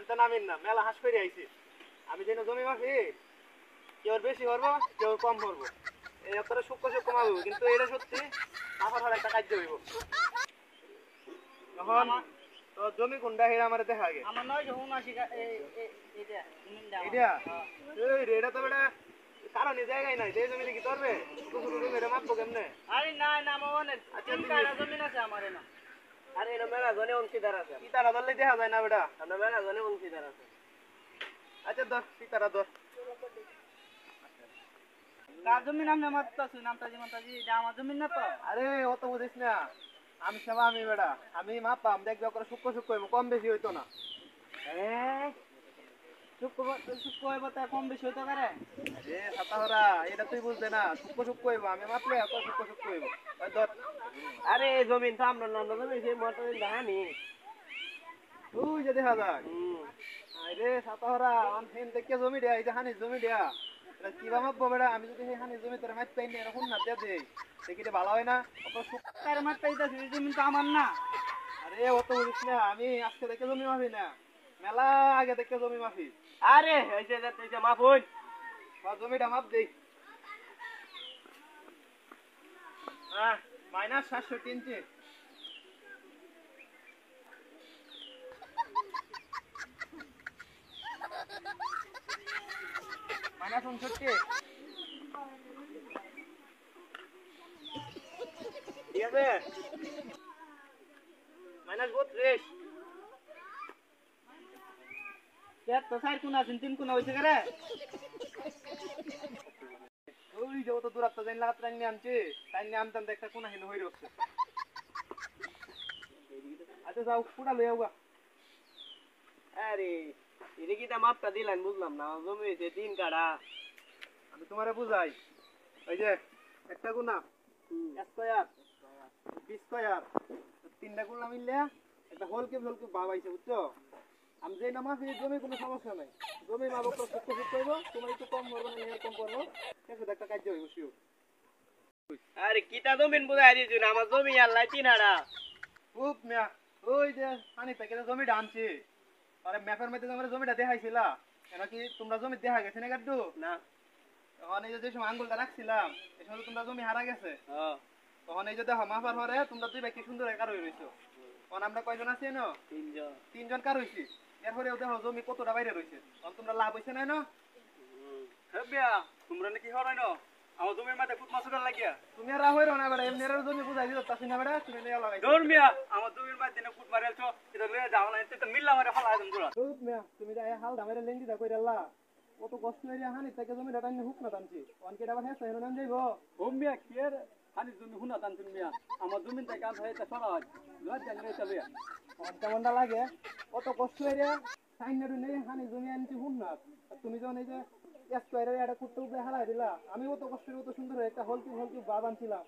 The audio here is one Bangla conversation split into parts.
এনতে নামিন না মেলা হাস করে আইছি আমি যেন জমি মাফি কেউ বেশি করবো কেউ কম করবো এই অতটা সূক্ষ্ম সূক্ষ্ম মারবো কিন্তু এটা সত্যি মাফার হলে একটা কাজ হইব তখন তো জমি কোনটা হেরা আমার দেখা আগে আমার নয় যখন আসি এইটা এটা তো বেটা কারণ এই জায়গায় নাই এই জমিতে কি করবে এটা মাপবো কেমনে আরে না না আমার তিন কাঠা জমি আছে আমার না আরে এটা মেলা জনে অংশীদার আছে কি তারা ধরলে দেখা যায় না বেটা আমরা মেলা জনে অংশীদার আছে আচ্ছা ধর সীতারা ধর কার জমি নাম মারতাছ নামতাজি মাতাজি এটা আমার জমি না তো আরে অত বুঝিস না আমি সেবা আমি বেটা আমি মাপাম দেখবে করে সূক্ষ্ম সূক্ষ্ম কম বেশি হইতো না সূক্ষ্ম হইব তা কম বেশি হইতো পারে আরে সাতাহরা এটা তুই বুঝবে না সূক্ষ্ম সূক্ষ্ম হইব আমি মাপলে এত সূক্ষ্ম সূক্ষ্ম হইব ধর আরে জমিন তো আমরা না জমি সেই মোটর দানি তুই যে দেখা যায় আরে সাতাহরা অনফেন দেখে জমি দেয়া এই যে হানি জমি দেয়া এটা কিবা মাপবো বেটা আমি যদি সেই হানি জমি তোর মাপ পাই না এরকম না দে দেই দেখিতে ভালো হয় না অত সূক্ষ্মের মাঠ পাইতাছি জমিন তো আমার না আরে অত বুঝিস না আমি আজকে দেখে জমি মাফি না মেলা আগে দেখে জমি মাফি আরে হইছে যে তুই যে মাফুন জমিটা মাপ দেই মাইনাস 700 ইঞ্চি মাইনাস 59 ঠিক আছে মাইনাস 32 তো সাইড কোন আছেন তিন কোন হইছে করে ওই যে অত দূর আপনি লাগাত রান্নি আনছি তাই নিয়ে আমতাম একটা কোন হিন হই রচ্ছে আচ্ছা যাও পুরা লই আউগা আরে এটা কি তা মাপটা দিলেন বুঝলাম না জমি হইছে তিন কাঠা আমি তোমারে বুঝাই ওই যে একটা গুণা স্কয়ার 20 স্কয়ার তিনটা গুণা মিললে একটা হোলকে ভাব আইছে বুঝছো আমি যে নামা ফিরে জমি কোনো সমস্যা নাই জমি মা বকর সূক্ষ্ম সূক্ষ্ম হইব তোমার একটু কম করবো না এর কম করবো সেটা একটা কাজ হইব শিও আরে কিটা জমিন বুঝাই দিছু না আমার জমি আল্লাহ তিন হাড়া খুব মিয়া ওই যে পানি থেকে জমি ডানছি আরে ম্যাপের মধ্যে তোমার জমিটা দেখাইছিলা কেন কি তোমরা জমি দেখা গেছে না গাড্ডু না তখন এই যে সময় আঙ্গুলটা রাখছিলাম এই সময় তোমরা জমি হারা গেছে তখন এই যে দেখো মাপার পরে তোমরা দুই ভাই কি সুন্দর কার হয়ে রইছো তখন আমরা কয়জন আছি না তিনজন কার হইছি এরপরে দেখো জমি কতটা বাইরে রইছে তখন তোমরা লাভ হইছে না হেবিয়া তোমরা নাকি হরাই না আমার জমির মাঝে ফুট মাছ উঠার লাগিয়া তুমি আর রাহই রো না বেটা এমনি এর জমি বুঝাই দিত তাসি না বেটা তুমি নিয়া লাগাই দৌড় মিয়া আমার জমির মাঝে দিনে ফুট মারেলছো এটা লয়ে যাও না এটা মিল্লা মারে ফলা একদম পুরো খুব মিয়া তুমি যা হাল দামের লেন্দি দা কইরাল্লা কত কষ্ট হইরা হানি থেকে জমি ডাটানি হুক না টানছি কোন কেডা আবার হেসে হেন যাইবো ও মিয়া কি এর হানি জমি হুনা টানছেন মিয়া আমার জমিন থেকে আন হইতে সরা হয় লজ জানি চলে কোন কেমনটা লাগে কত কষ্ট হইরা সাইনারু নেই হানি জমি আনছি হুন না তুমি যখন এই যে স্কয়ারের একটা কুট্টু উপরে হালাই দিলা আমি অত কষ্ট করে অত সুন্দর একটা হলকি বাব আনছিলাম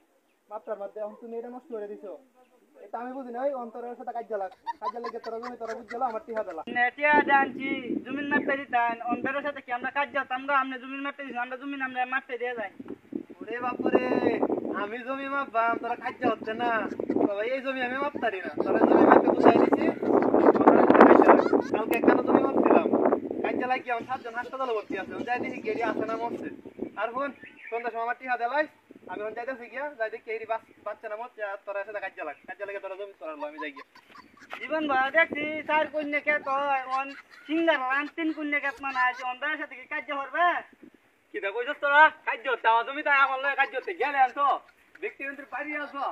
মাপটার মধ্যে এখন তুমি এটা নষ্ট করে দিছো এটা আমি বুঝি না ওই অন্তরের সাথে কাজ লাগে তোরা জমি তোরা বুঝ গেল আমার টিহা দিলা নেটিয়া জানছি জমিন মাপতে দিতান অন্তরের সাথে কি আমরা কাজ যাতাম আমরা আমনে জমিন মাপতে দিছি আমরা জমিন আমরা মাপতে দিয়ে যাই ওরে বাপরে আমি জমি মাপবাম তোরা কাজ হচ্ছে না বাবা এই জমি আমি মাপতারি না তোরা জমি মাপতে বুঝাই দিছি কালকে একটা জমি মাপছিলাম কাজ লাগি আমার 7 জন হাসপাতালে ভর্তি আছে যাই দেখি গেড়ি আসে না মরছে আর ফোন সন্ধ্যা সময় আমার টিহা দেলাই আমি এখন যাইতেছি গিয়া যাই দেখি এই বাচ্চা না মরছে আর তোরা সাথে কাজ লাগে তোরা জমি তোরা আমি যাই গিয়া জীবন ভরা দেখছি 4 কন্যা কে তো অন সিঙ্গার রান 3 কন্যা কে মানে আছে অন্তরের সাথে কি কাজ করবে কিটা কইছস তোরা কাজ হচ্ছে আমার জমি তাই আমার লয় কাজ হচ্ছে গেলে আনছো ব্যক্তিগত পারি আছো